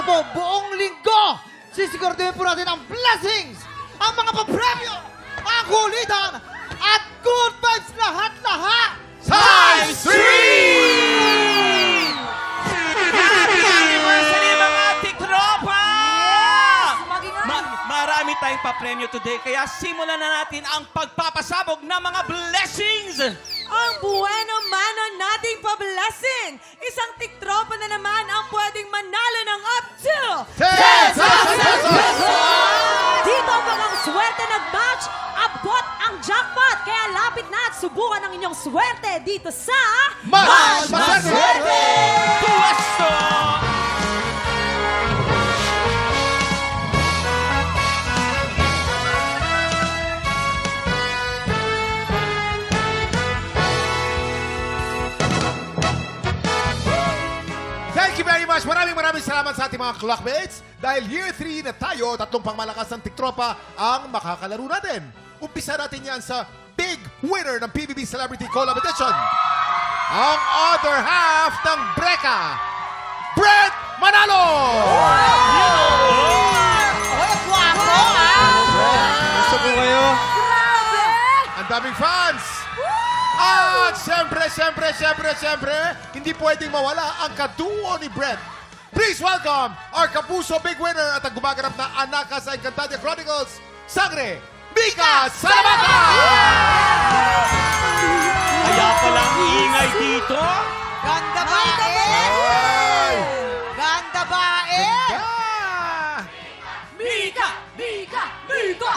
po, buong linggo, sisiguraduhin po natin ang blessings, ang mga papremyo, ang kulitan, at good vibes lahat-lahat! Times 3! Happy anniversary mga tiktropa! Marami tayong papremyo today, kaya simulan na natin ang pagpapasabog ng mga blessings! Ang bueno mano nating pa-blessing! Isang tiktropa na naman ang pwedeng manalo ng up to 10,000 pesos! Dito pag ang swerte nag-match, abot ang jackpot! Kaya lapit na at subukan ang inyong swerte dito sa Mas Maswerte! Puwesto! Thank you very much. Maraming salamat sa ating mga clockmates. Dahil year 3 na tayo, tatlong pangmalakas ng tiktropa ang makakalaro natin. Umpisa natin yan sa big winner ng PBB Celebrity Collab Edition. Ang other half ng Breka, Brett Manalo! Gusto po kayo? Ang daming fans! At siyempre, hindi pwedeng mawala ang kaduo ni Brett. Please welcome our kapuso big winner at ang gumaganap na Anaka sa Encantadia Chronicles, Sangre, Mika Salamata! Kaya palang ingay dito. Ganda bae! Ganda bae! Mika! Mika! Mika!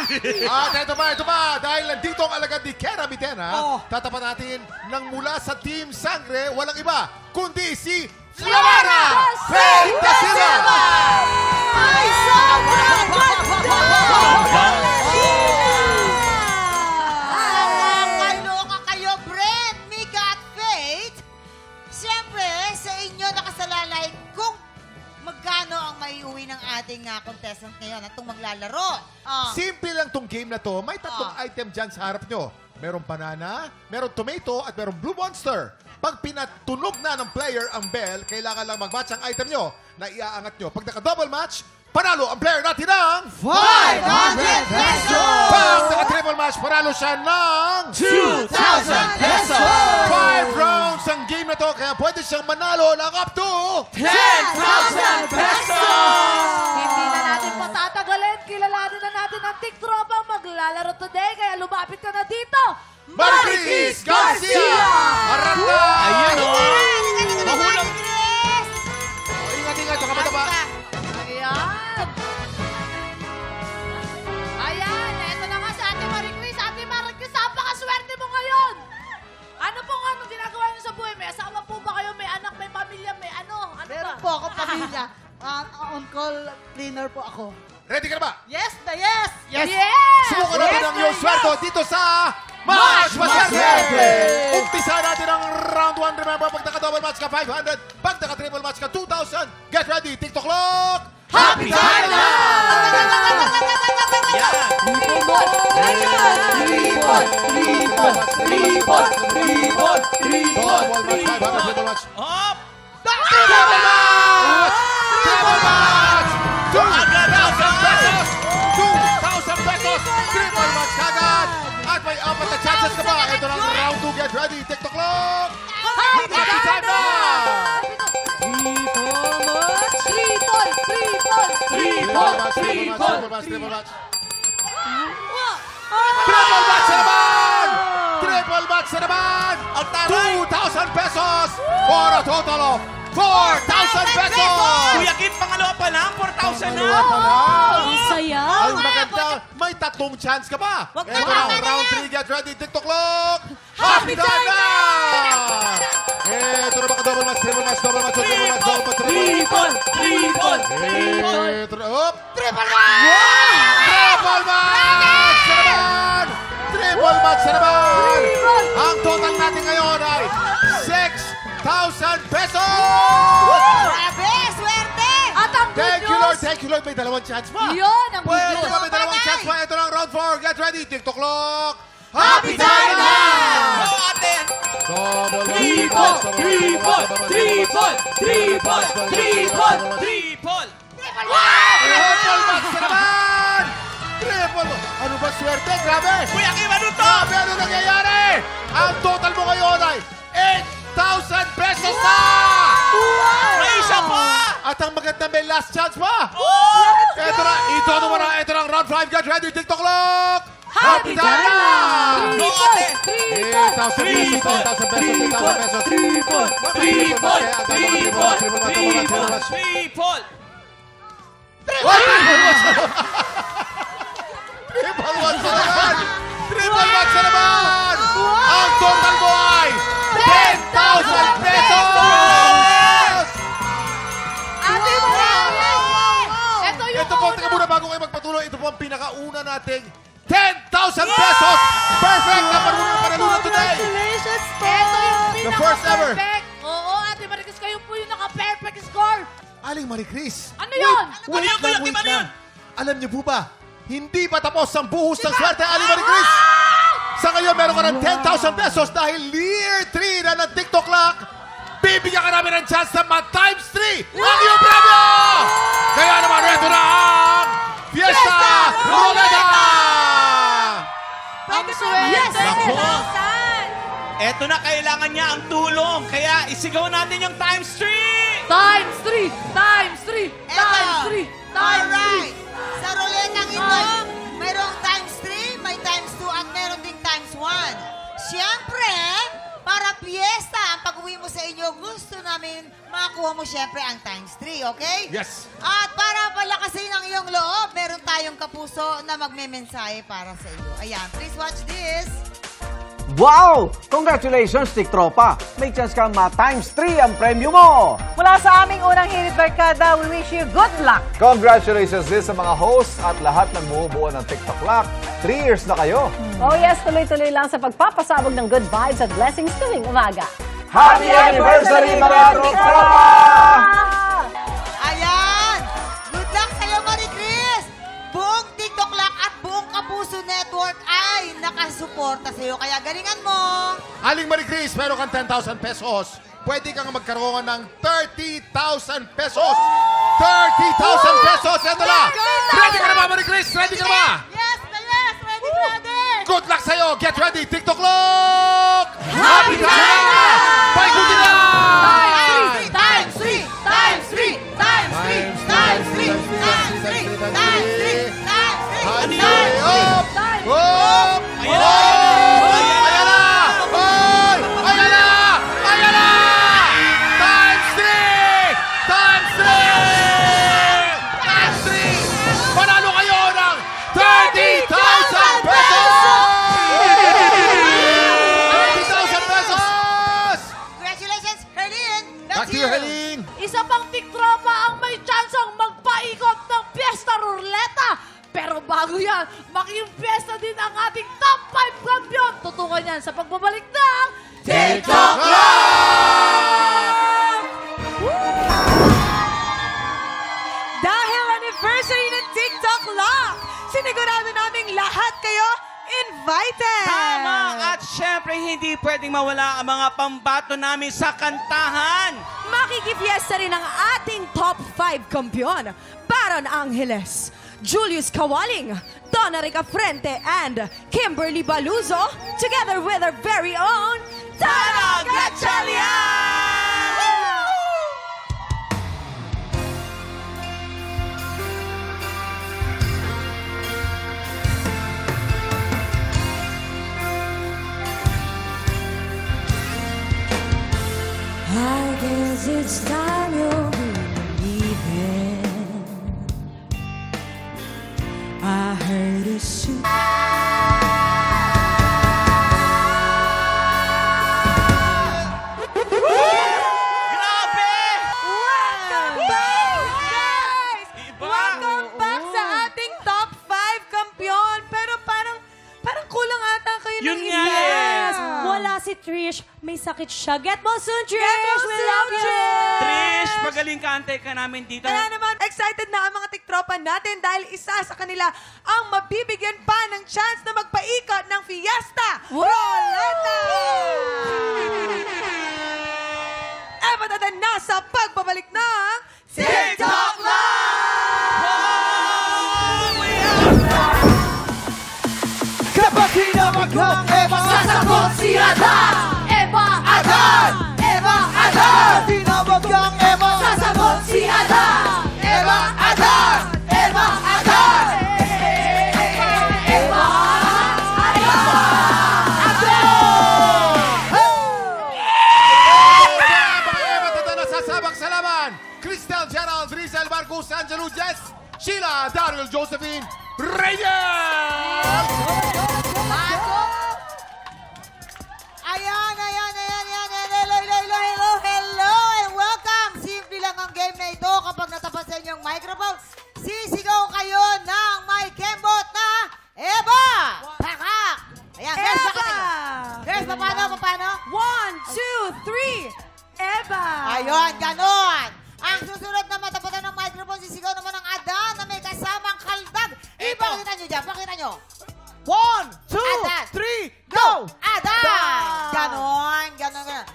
At ito pa, dahil nandito ang alagad ni Kera Mitena, Oh. tatapan natin ng mula sa Team Sangre, walang iba, kundi si Flamara Faith da Silva! Ay, sobrang ganda! Kaloka kayo, Brent, Mika at Faith. Siyempre, sa inyo nakasalalay kung magkano ang maiuwi ng ating contestant ngayon at itong maglalaro. Simple lang tong game na to. May tatlong item dyan sa harap nyo. Merong banana, merong tomato, at merong blue monster. Pag pinatunog na ng player ang bell, kailangan lang mag-match ang item nyo na iaangat nyo. Pag naka-double match, panalo ang player natin ng 500 pesos! Pag naka-triple match, panalo siya ng 2,000 pesos! 5 rounds ang game na to, kaya pwede siyang manalo ng up to 10,000 pesos! Hindi na natin patatagalin. Kilalanin na natin ang tiktropang maglalaro today. Kaya lumapit ka na dito. Marquis Garcia! Aranda! Ayan o! Mahulog! Ingat, baka mataba. Ayan. Ayan, eto na nga si Ate Maricris. Ate Maricris, napakaswerte mo ngayon. Ano pong ginagawa niyo sa buhay? May asawa po ba kayo? May anak, may pamilya, may ano? Ano Meron ba? po ako pamilya. On-call cleaner po ako. Ready ka na ba? Yes na yes! Subukan natin ang iyong swerte dito sa Mas Maswerte! Umpisa natin ang round 1. Remember, pag naka-double match ka, 500. Pag naka-triple match ka, 2,000. Get ready, TikTok clock! Happy time na! Yan! Triple match! Up! Triple match! Triple match! 2,000 pesos! 2,000 pesos! Triple match kagad! At may apat na chances ka pa. Ito na ang round 2. Get ready, TikTok clock! Happy time na! Triple match! Triple match na naman! Triple match na naman! Ang taray! 2,000 pesos for a total of 4,000 pesos! Kuya Kim, pangalawa pa lang, 4,000 na! Pangalawa pa lang! Ang saya. Ang maganda, may tatlong chance ka pa. Wag na Ito lang. na, round 3, get ready, TikTok clock! Happy time na! Ito na ba ka-double match, triple match, double match, triple match, double match, triple match. Ito na, hop! Triple match! Triple match na naman! Triple match na naman! Ang total natin ngayon ay 6,000 pesos! Grabe, swerte! At ang good Thank you, Lord. news, Thank you, Lord. May dalawang chance pa. yun ang good Pwede news. ba may dalawang chance pa? Ito na ang round 4. Get ready. TikTok clock. Happy time na! Go, ate! Double Triple! Triple! Triple! Triple! Triple! Triple! Triple box na naman! Triple box! Ano ba swerte? Grabe! Kuya Kim, ano to? Grabe, ano nangyayari? Ang total mo ngayon ay 8,000 pesos na! May isa pa! At ang maganda, may last chance pa! Oh! Ito na, ito na ang round 5. Get ready, TikTok clock! Happy time na! Go, ate! 8,000 pesos, 8,000 pesos, 8,000 pesos. Triple! Triple box na naman! Triple box na naman! Ang total mo ay 10,000 pesos! Ate Marites! Ito yung Ito po, teka muna bago kayo magpatuloy, ito po ang pinakauna nating 10,000 pesos! Perfect na panalunan today! Congratulations po! Ito yung The first ever. pinaka-perfect. Oo, Ate Marites, kayo po yung naka-perfect score. Aling Maricris. Ano yun? Ano yun, Kuya Kim? Ano yun? Alam niyo po ba, hindi pa tapos ang buhos ng swerte, Aling Maricris. Sa ngayon, meron ka ng 10,000 pesos dahil year 3 na ng TikTok Clock. Bibigyan ka namin ng chance na ma-times 3 ang iyong premyo! Kaya naman, ito na ang Fiesta Roleta! Ang swerte! Yes! Nako! Eto na, kailangan niya ang tulong. Kaya isigaw natin yung times 3! Times 3! Times 3! Times 3! Times 3! Alright. Sa ruletang ito, mayroong times 3, may times 2, at meron ding times 1. Siyempre, para piyesta ang pag-uwi mo sa inyo, gusto namin makakuha mo siyempre ang times 3, okay? Yes. At para palakasin ang iyong loob, meron tayong kapuso na magmemensahe para sa iyo. Ayan, please watch this. Wow! Congratulations, TikTropa! May chance kang ma-times 3 ang premyo mo! Mula sa aming unang hirit barkada, we wish you good luck! Congratulations din sa mga hosts at lahat ng bumubuo ng TikTok Lock. 3 years na kayo. Oh yes, tuloy-tuloy lang sa pagpapasabog ng good vibes at blessings tuwing umaga. Happy anniversary, mga TikTropa! Ayan! Good luck sa'yo, Marie Chris! Buong TikTok Lock at buong Kapuso Network ay nakasuporta sa'yo. Kaya galingan mo! Aling Maricris, meron kang 10,000 pesos. Pwede kang magkaroon ng 30,000 pesos. 30,000 pesos! Ito na! Ready ka na ba, Maricris? Ready ka na ba? Yes! Yes! Ready, ready! Good luck sa'yo! Get ready! TikTok Clock! Happy time na! Paikutin na! Times 3! Times 3! Times 3! Times 3! Times 3! Times 3! Times 3! Hali! Times 3! Up! Up! Ayan na! Ayan na! Hoy! Ayan na! Ayan na! Times 3! Times 3! Times 3! Panalo kayo ng 30,000 pesos! 30,000 pesos! Congratulations, Herlin! Back to you, Heling! Isa pang tiktropa ang may chance ang magpaikot ng Fiesta Ruleta. Pero bago yan, makimpiyesta din ang ating top 5 kampiyon. Tutukan yan sa pagbabalik ng TikTok Dahil anniversary ng TikTok Lock, sinigurado naming lahat kayo invited! Tama! At syempre, hindi pwedeng mawala ang mga pambato namin sa kantahan. Makikipiesta rin ang ating top 5 kampiyon, Baron Angeles, Julius Kawaling, Donna Rica Frente, and Kimberly Baluzo, together with our very own Tara Gatchalian! I guess it's time you'll be leaving. I heard a suit. Grabe! Welcome back, guys! Iba! Welcome back sa ating top 5 kampiyon. Pero parang kulang ata kayo Yun ng nga isa. eh. Wala si Trish. May sakit siya. Get well soon, Trish! We love you! Trish, magaling ka, antay ka namin dito. Kaya naman, excited na ang mga tiktropa natin dahil isa sa kanila ang mabibigyan pa ng chance na magpaikot ng Fiesta Roleta! Eto na sa pagbabalik ng TikTok Live! Sheila, Daryl, Josephine, Reyes! Ayan. Hello, and welcome. Simple lang ang game na ito. Kapag natapat sa inyong microphone, sisigaw kayo ng may kembot na Eva! Pakak! Ayan, guys, bakit ito? Guys, paano? 1, 2, 3. Eva! Ayun, ganon. Ang susunod na matapatan ng microphone, sisigaw naman ng Adan na may kasamang kaldag. Ipakita nyo dyan, pakita nyo. 1, 2, Adan. 3, go! Adan! Ganon.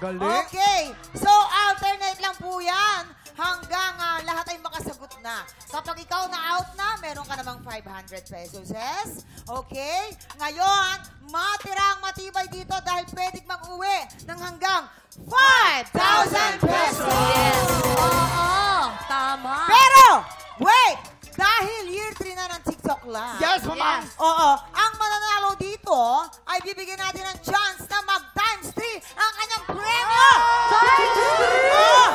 Galing. Okay, so alternate lang po yan hanggang lahat ay makasagot na. Kapag ikaw na-out na, meron ka namang 500 pesos. Yes? Okay? Ngayon, matirang matibay dito dahil pwedeng mag-uwi ng hanggang 5,000 pesos. Oo, tama. Pero, wait! Dahil year 3 na ng TikTok Live. Yes, ma'am. Oo. Ang mananalo dito ay bibigyan natin ng chance na mag-times 3 ang kanyang premyo. Oh.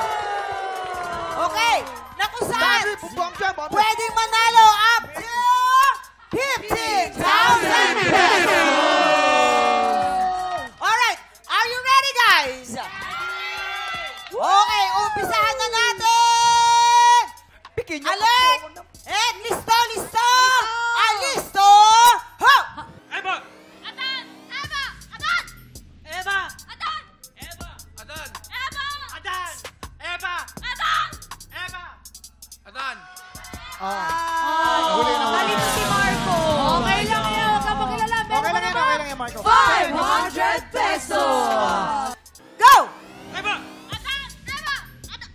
Okay. Na kung saan pwedeng manalo up to 50,000 pesos. Alright. Are you ready, guys? Okay. Umpisahan na natin. Alert! Listo! Listo! Ho! Eva! Adan! Eva! Adan! Eva! Adan! Adan! Eva! Adan! Adan! Nahuli. Nalito si Marco. Okay lang yan. Huwag kang magilala. Meron ka naman. Okay lang yan, Marco. 500 pesos. Go! Eva! Adan! Eva! Adan!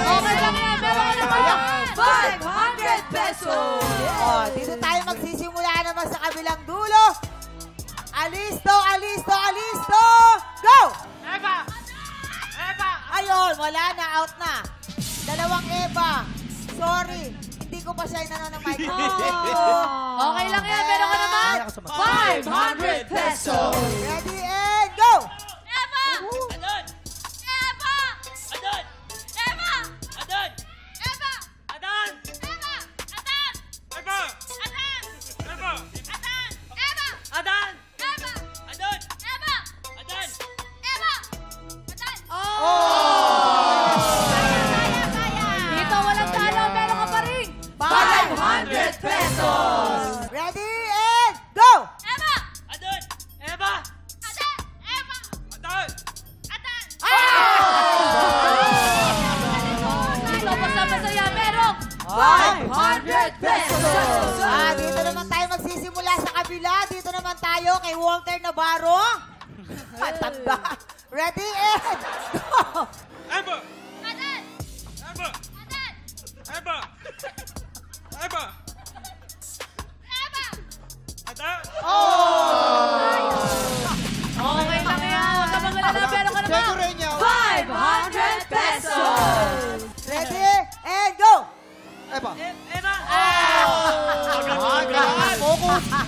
Okay lang yan. Meron ka naman 500 pesos. Oh, dito tayo magsisimula naman sa kabilang dulo. Alisto! Go! Eva! Eva! Ayun, wala na. Out na. Dalawang Eva. Sorry. Hindi ko pa siya inano ng mic. Okay lang yan. Meron ka naman. 500 pesos. Ready and go! Eva! Adan! Eva! Adan! Eva! Adan! Eva! Adan! Eva! Adan! Eva! Adan! Eva! Adan! Eva! Adan! Eva! Adan! Eva! Adan! Eva! Adan! Kaya. Dito walang talo. Meron ka pa rin. 500 pesos. Ready and go! Eva! Adan! Eva! Adan! Eva! Adan! Adan! Dito basta-basta yan. Merong 500 pesos. Dito naman tayo magsisimula sa kabila. Dito naman tayo kay Walter Navarro. Matanda. Ready and go! Eva! Adan! Eva! Adan! Eva! Eva! Eva! Adan! Okay lang yan. Huwag ka magilala. Meron ka Check naman. rin niya. 500 pesos. Ready and go! Eva. Eva!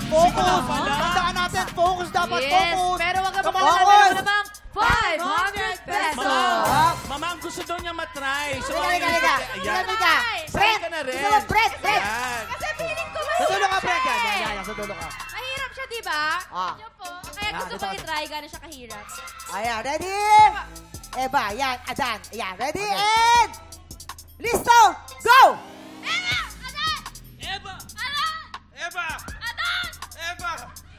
Focus. Tandaan natin. Focus dapat. Yes. Focus. Pero huwag ka Come magilala. on. Meron ka naman. 500 pesos. Mama, ang gusto daw niya matry. So, Halika. ayan. Fred! ka na rin. Gusto mo, Fred! Ayan. Kasi feeling ko Sa dulo ka, Fred. Yan. Sa dulo ka. mahirap siya, di ba? Ah. Yun po. Kaya gusto ko i-try. Gano'n siya kahirap. Ayan, ready? Eva, yan, Adan. Ayan, ready and listo, go! Eva! Adan! Eva! Adan! Eva!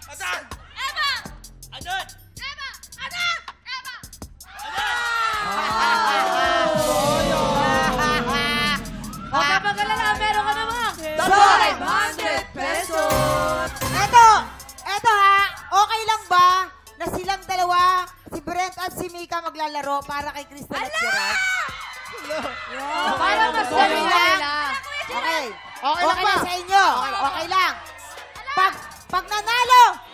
Adan! Eva! Adan! Eva! Adan! Eva! Adan! Eva! Huwag ka mag-alala. Meron ka naman. 500 pesos. Eto ha, okay lang ba na silang dalawa, si Brent at si Mika maglalaro para kay Crystal at Gerard? Parang mas dali na nila. Okay. Okay lang ba? sa inyo. Okay lang.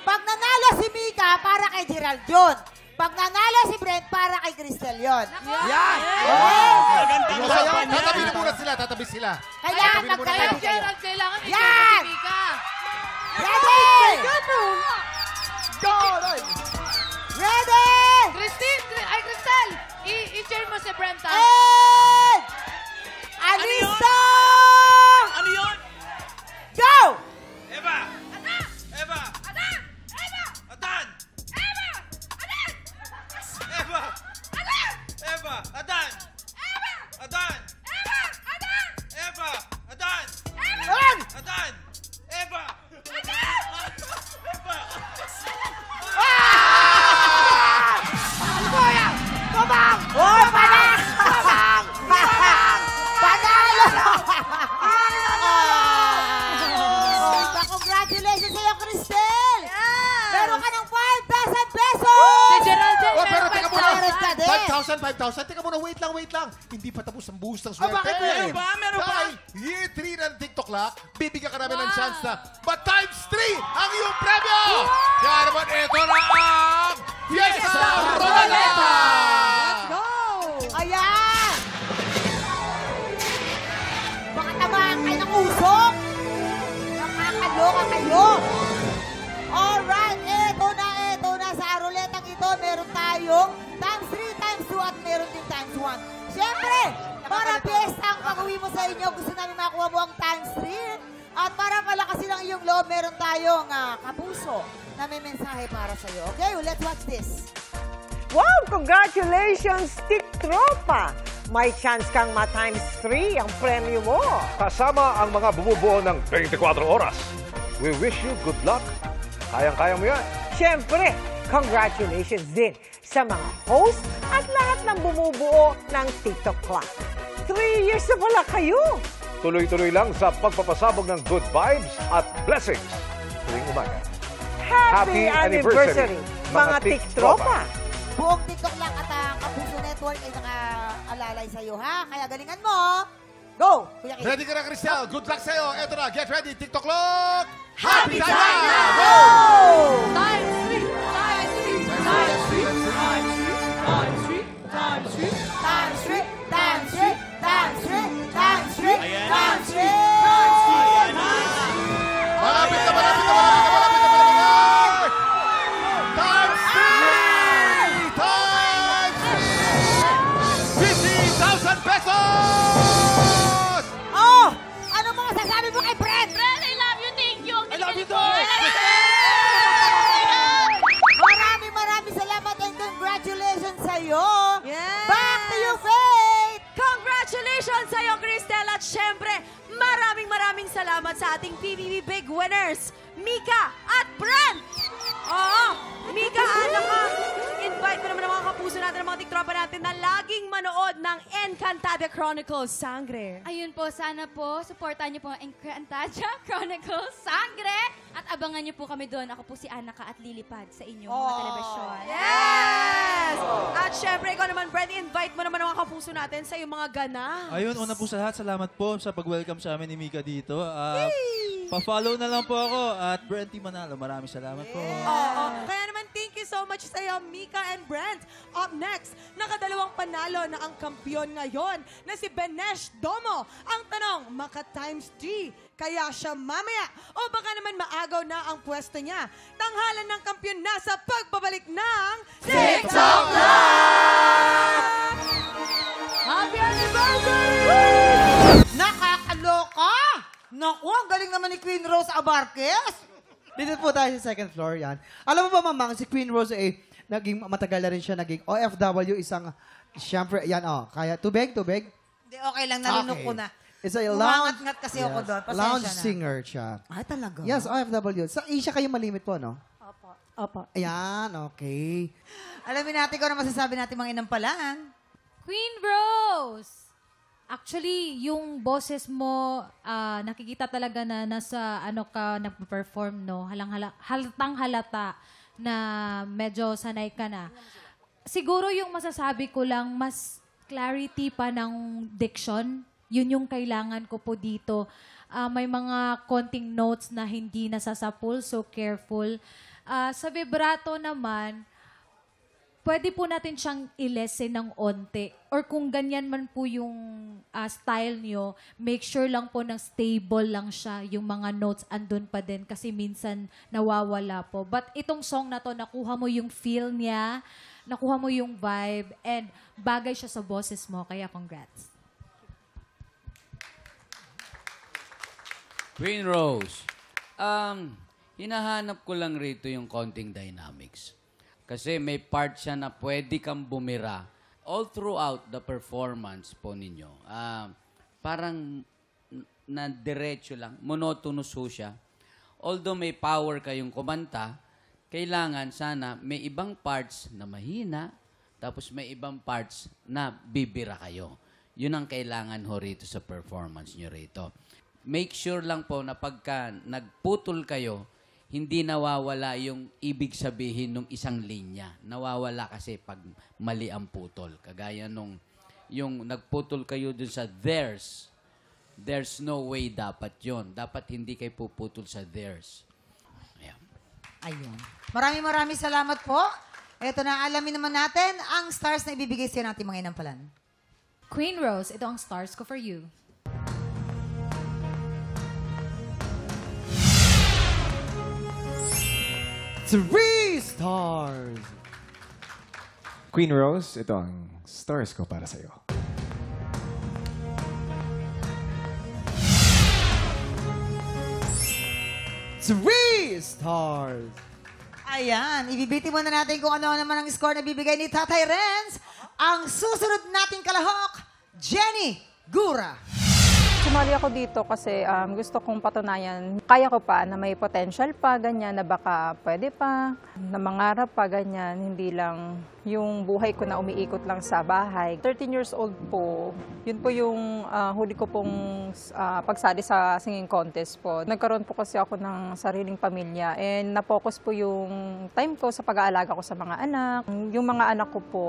Pag nanalo si Mika, para kay Gerald yun. Pag nanalo si Brent, para kay Crystal yun. Yan. Magandang laban yan. Tatabi na muna sila. Tatabi sila. Kailangan Tatabi na muna magkatabi kayo. kayo. Kailangan Yan! i-check si Mika. Ready! Go! Ready! Christine! Ay, Crystal! I-cheer mo si Brenta. And 5,000, 5,000. Teka muna, wait lang. Hindi pa tapos ang buhos ng swerte. bakit kuya? Meron ba? Meron ba? Dahil year 3 ng TikTok Lock, bibigyan ka namin ng chance na times 3 ang iyong premyo! Kaya naman, ito na ang Fiesta Roleta! Let's go! Ayan! Baka tamaan kayo ng usok! Nakakaloka kayo! Alright, eto na sa ruletang ito, meron tayong times 3, times 2, at meron din times 1. Siyempre, para piyesta ang pag-uwi mo sa inyo, gusto namin makuha mo ang times 3. At para palakasin ang iyong loob, meron tayong kapuso na may mensahe para sa iyo. Okay, let's watch this. Wow! Congratulations, TikTropa! May chance kang ma-times 3 ang premyo mo. Kasama ang mga bumubuo ng 24 oras. We wish you good luck. Kayang-kaya mo yan. Siyempre, congratulations din sa mga host at lahat ng bumubuo ng TikTok Clock. 3 years na pala kayo. Tuloy-tuloy lang sa pagpapasabog ng good vibes at blessings tuwing umaga. Happy anniversary, mga TikTropa! Buong TikTok lang at ang Kapuso Network ay nakaalalay sa iyo, ha? Kaya galingan mo. Go! Kuya Kim. Ready ka na, Cristel? Good luck sa'yo. Ito na, get ready, TikTok Lock! Happy time na! Go! Times 3! Times 3! Times 3! Times 3! Times 3! Times 3! Times 3! Times 3! Times 3! Times 3! Ayan. Times 3! Ayan na! Malapit na! Times 3! Times 50,000 pesos! Oh! Ano mga sasabi mo kay Brent? Brent, I love you, thank you. I love you too! Maraming salamat and congratulations sa'yo. Yes! Back to you, Faith! Congratulations sa iyo, Cristel. At syempre, maraming salamat sa ating PBB Big Winners, Mika at Brent. Oo, Mika, anak ka. Invite mo naman ang mga kapuso natin, ang mga tiktropa natin na laging manood ng Encantada Chronicles Sangre. Ayun po, sana po, supportan niyo po ang Encantada Chronicles Sangre at abangan niyo po kami doon. Ako po si Anaka at Lilipad sa inyong mga telebisyon. Yes! At syempre, ikaw naman, Brent, invite mo naman ang mga kapuso natin sa iyong mga ganap. Ayun, una po sa lahat, salamat po sa pag-welcome sa amin ni Mika dito. Pa-follow na lang po ako at Brenty Manalo. Maraming salamat po. Oo. Kaya naman, thank you so much sa iyo, Mika and Brent. Up next, nakadalawang panalo na ang kampiyon ngayon na si Benesh Domo. Ang tanong, maka-times 3 kaya siya mamaya o baka naman maagaw na ang pwesto niya. Tanghalan ng kampiyon na sa pagbabalik ng TikTok Live! Happy anniversary! Nakakaloka! Naku, ang galing naman ni Queen Rose Abarquez. Dito po tayo sa second floor yan. Alam mo ba, Mamang, si Queen Rose naging matagal na rin siya, naging OFW, isang, siyempre, yan kaya, tubig? Hindi, okay lang, nalunok ko na. It's a Umangat-ngat kasi ako doon. Pasensya lounge na. singer siya. Ay, talaga? Yes, OFW. Sa Asia kayo malimit po, no? Opo. Ayan, okay. Alamin natin kung ano masasabi natin mga inampalaan. Queen Rose! Actually, yung boses mo, nakikita talaga na nasa nagpa-perform, no? Halatang halata na medyo sanay ka na. Siguro yung masasabi ko lang, mas clarity pa ng diction. Yun yung kailangan ko po dito. May mga konting notes na hindi nasasapul, so careful. Sa vibrato naman, pwede po natin siyang i-lessen ng onte. Or kung ganyan man po yung style nyo, make sure lang po na stable lang siya. Yung mga notes andun pa din kasi minsan nawawala po. But itong song na to, nakuha mo yung feel niya, nakuha mo yung vibe, and bagay siya sa boses mo. Kaya congrats. Queen Rose, hinahanap ko lang rito yung konting dynamics. Kasi may part siya na pwede kang bumira all throughout the performance po ninyo. Parang na diretso lang, monotonous ho siya. Although may power kayong kumanta, kailangan sana may ibang parts na mahina, tapos may ibang parts na bibira kayo. Yun ang kailangan ho rito sa performance nyo rito. Make sure lang po na pagka nagputol kayo, hindi nawawala yung ibig sabihin ng isang linya. Nawawala kasi pag mali ang putol. Kagaya nung yung nagputol kayo dun sa theirs. There's no way dapat yon. Dapat hindi kayo puputol sa theirs. Ayan. Ayun. Maraming salamat po. Ito na, alamin naman natin ang stars na ibibigay sa natin mga inampalan. Queen Rose, ito ang stars ko for you. Three stars. Queen Rose, ito ang stars ko para sa'yo. Three stars. Ayan, ibibiti muna natin kung ano naman ang score na bibigay ni Tatay Renz. Ang susunod nating kalahok, Jenny Gura. Sumali ako dito kasi gusto kong patunayan, kaya ko pa na may potential pa, ganyan, na baka pwede pa, na mangarap pa, ganyan, hindi lang yung buhay ko na umiikot lang sa bahay. 13 years old po, yun po yung huli ko pong pagsali sa singing contest po. Nagkaroon po kasi ako ng sariling pamilya and na-focus po yung time ko sa pag-aalaga ko sa mga anak. Yung mga anak ko po,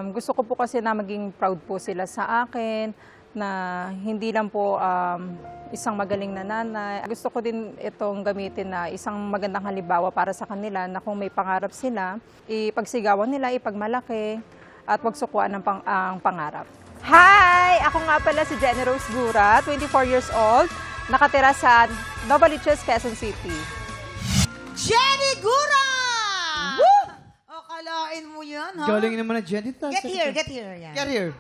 gusto ko po kasi na maging proud po sila sa akin, na hindi lang po isang magaling na nanay. Gusto ko din itong gamitin na isang magandang halimbawa para sa kanila na kung may pangarap sila, ipagsigawan nila, ipagmalaki, at wag sukuan ang pangarap. Hi! Ako nga pala si Jenny Rose Gura, 24 years old, nakatira sa Novaliches, Quezon City. Jenny Gura! Woo! O, kalain mo yan, ha? Galing naman na Jenny. Get here, get here. Yan. Get here.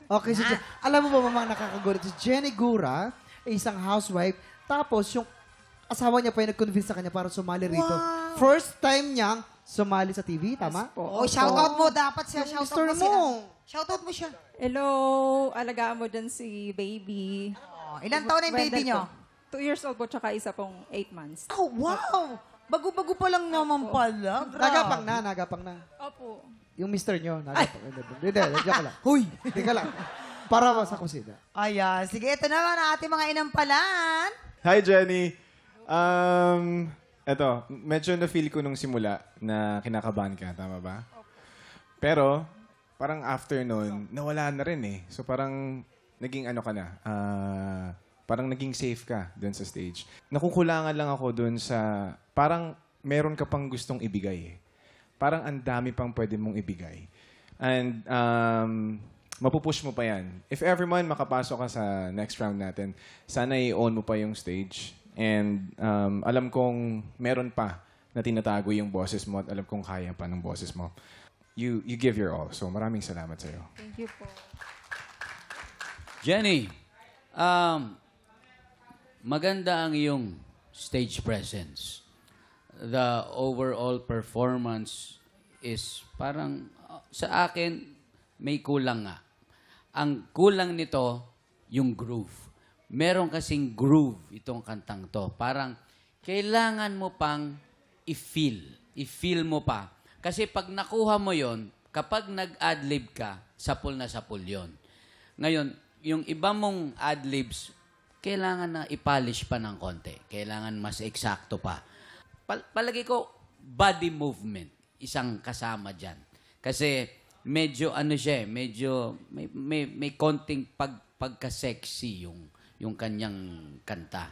Okay, si alam mo ba mamang nakakagulat? Si Jenny Gura, isang housewife, tapos yung asawa niya pa yung nag-convince sa kanya para sumali rito. Wow. First time niyang sumali sa TV, tama? Oh, shoutout mo. Dapat siya. Shoutout mo siya. Shoutout mo siya. Hello, alagaan mo dyan si baby. Ilan taon na yung baby niyo? 2 years old po, tsaka isa pong 8 months. Oh, wow! Bago-bago pa lang naman pala. Nagapang na. Opo. Yung mister nyo, nagapang. Hindi, joke lang. Huy! Hindi ka lang. Para sa kusina. Ayan. Sige, ito naman ang ating mga inampalan. Hi, Jenny. Eto, medyo na-feel ko nung simula na kinakabahan ka, tama ba? Pero, parang after nun, nawala na rin eh. So parang naging ano ka na, parang naging safe ka dun sa stage. Nakukulangan lang ako dun sa, parang meron ka pang gustong ibigay eh. Parang ang dami pang pwede mong ibigay. And mapupush mo pa yan. If ever man makapasok ka sa next round natin, sana i-own mo pa yung stage. And alam kong meron pa na tinatago yung boses mo at alam kong kaya pa ng boses mo. You give your all. So maraming salamat sa'yo. Thank you po. Jenny, maganda ang iyong stage presence. The overall performance is parang, sa akin, may kulang nga. Ang kulang nito, yung groove. Meron kasing groove itong kantang to. Parang, kailangan mo pang i-feel. I-feel mo pa. Kasi pag nakuha mo yon, kapag nag-adlib ka, sapul na sapul yon. Ngayon, yung iba mong adlibs, kailangan na i-polish pa ng konti. Kailangan mas eksakto pa. Palagi ko, body movement, isang kasama dyan. Kasi medyo ano siya, medyo may konting pagka-sexy yung kanyang kanta.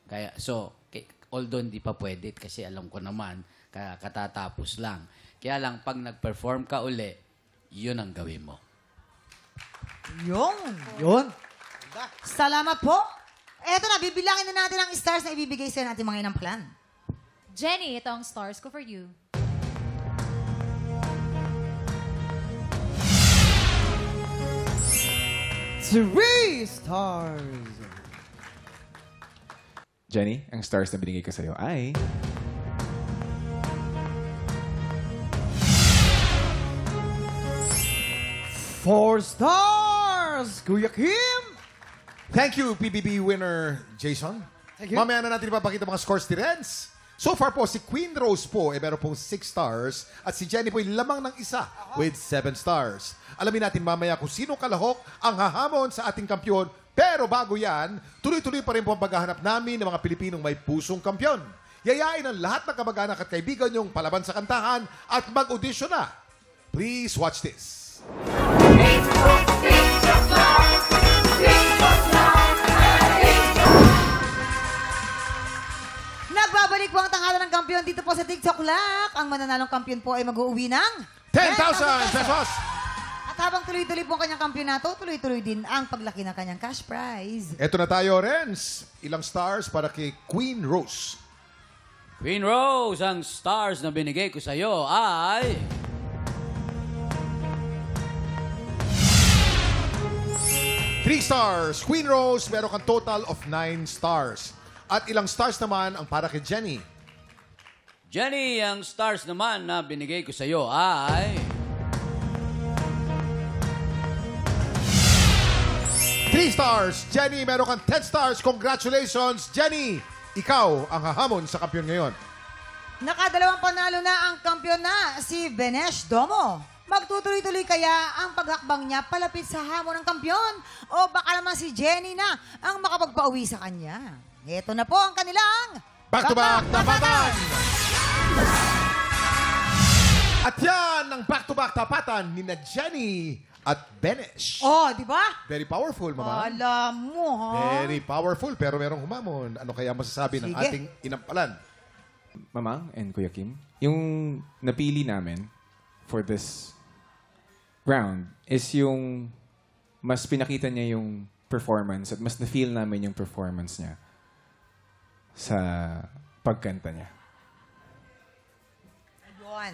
Kaya, so, although hindi pa pwede, kasi alam ko naman, katatapos lang. Kaya lang, pag nag-perform ka uli, yun ang gawin mo. Yun. Salamat po. Eto na, bibilangin na natin ang stars na ibibigay sa natin mga inampalan. Jenny, ito ang stars ko for you. Three stars. Jenny, ang stars na binigay ko sa'yo ay... Four stars, Kuya Kim. Thank you, PBB winner Jason. Thank you. Mamaya na natin ipapakita mga scores ni Renz. So far po, si Queen Rose po, meron pong 6 stars. At si Jenny po, lamang ng isa with 7 stars. Alamin natin mamaya kung sino kalahok ang hahamon sa ating kampyon. Pero bago yan, tuloy-tuloy pa rin po ang paghahanap namin ng mga Pilipinong may pusong kampyon. yayain ang lahat ng kamag-anak at kaibigan yung palaban sa kantahan at mag-audition na. Please watch this. Nagbabalik po ang tanghalan ng kampiyon dito po sa TikTok Lock. Ang mananalong kampiyon po ay mag-uuwi ng 10,000 pesos! At habang tuloy-tuloy po ang kanyang kampiyonato, tuloy-tuloy din ang paglaki ng kanyang cash prize. Eto na tayo, Renz. Ilang stars para kay Queen Rose. Queen Rose, ang stars na binigay ko sa'yo ay... 3 stars. Queen Rose, meron kang total of 9 stars. At ilang stars naman ang para kay Jenny. Jenny, ang stars naman na binigay ko sa'yo ay... 3 stars. Jenny, meron kang 10 stars. Congratulations, Jenny! Ikaw ang hahamon sa kampiyon ngayon. Nakadalawang panalo na ang kampiyon na si Benesh Domo. Magtutuloy-tuloy kaya ang paghakbang niya palapit sa hamon ng kampiyon? O baka naman si Jenny na ang makapagpauwi sa kanya? Ito na po ang kanilang Back-to-back tapatan! At yan ang back-to-back tapatan ni na Jenny at Benesh. Oh, di ba? Very powerful, Mama. Alam mo, ha? Very powerful, pero merong humamon. Ano kaya masasabi ng Sige. ating inampalan? Mamang and Kuya Kim, yung napili namin for this round is yung mas pinakita niya yung performance at mas na-feel namin yung performance niya sa pagkanta niya.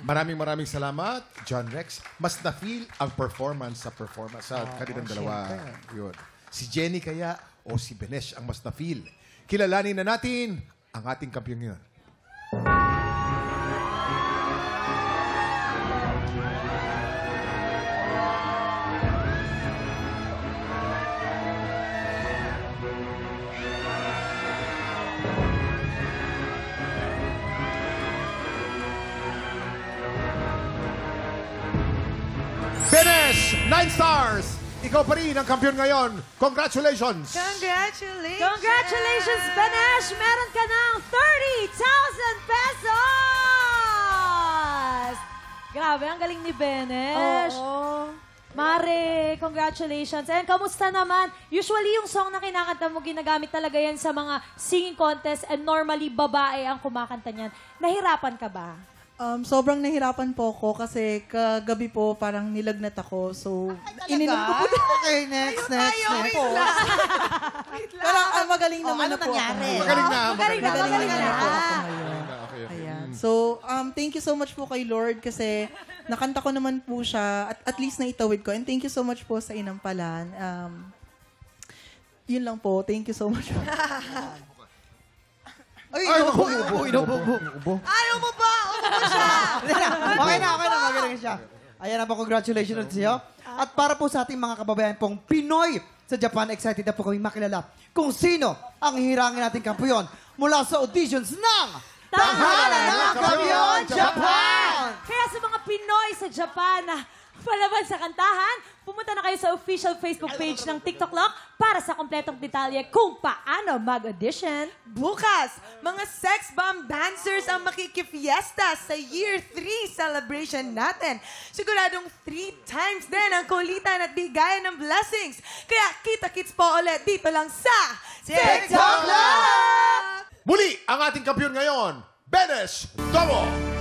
Maraming salamat, John Rex. Mas na-feel ang performance sa kanilang dalawa. Yun. Si Jenny kaya o si Benesh ang mas na-feel. Kilalanin na natin ang ating kampiyon ngayon. Benesh, 9 stars! Ikaw pa rin ang kampiyon ngayon. Congratulations! Congratulations! Congratulations, Benesh! Meron ka ng 30,000 pesos! Grabe, ang galing ni Benesh. Oo. Mare, congratulations. And kamusta naman? Usually, yung song na kinakanta mo, ginagamit talaga yan sa mga singing contest and normally, babae ang kumakanta niyan. Nahirapan ka ba? Sobrang nahirapan po ako kasi kagabi po parang nilagnat ako. So, ininom ko po. Okay, next. Pero magaling naman na po ako. Magaling na. Magaling na po ako ngayon. Okay. Ayan. So, thank you so much po kay Lord kasi nakanta ko naman po siya at least naitawid ko. And thank you so much po sa Inampalan. Yun lang po. Thank you so much po. Ay, inubo. Ayaw mo ba? Umubo siya. Okay na. Magaling siya. Ayan na po, congratulations sa iyo. At para po sa ating mga kababayan pong Pinoy sa Japan, excited na po kami makilala kung sino ang hirangin nating kampiyon mula sa auditions ng Tanghalan ng Kampiyon Japan! Kaya sa mga Pinoy sa Japan na palaban sa kantahan, pumunta na kayo sa official Facebook page ng TikTok Lock para sa kompletong detalye kung paano mag-audition. Bukas, mga sex bomb dancers ang makikifiesta sa Year 3 celebration natin. Siguradong 3 times din ang kulitan at bigayan ng blessings. Kaya kita-kits po ulit dito lang sa TikTok Lock! Muli, ang ating kampiyon ngayon, Benesh Domo!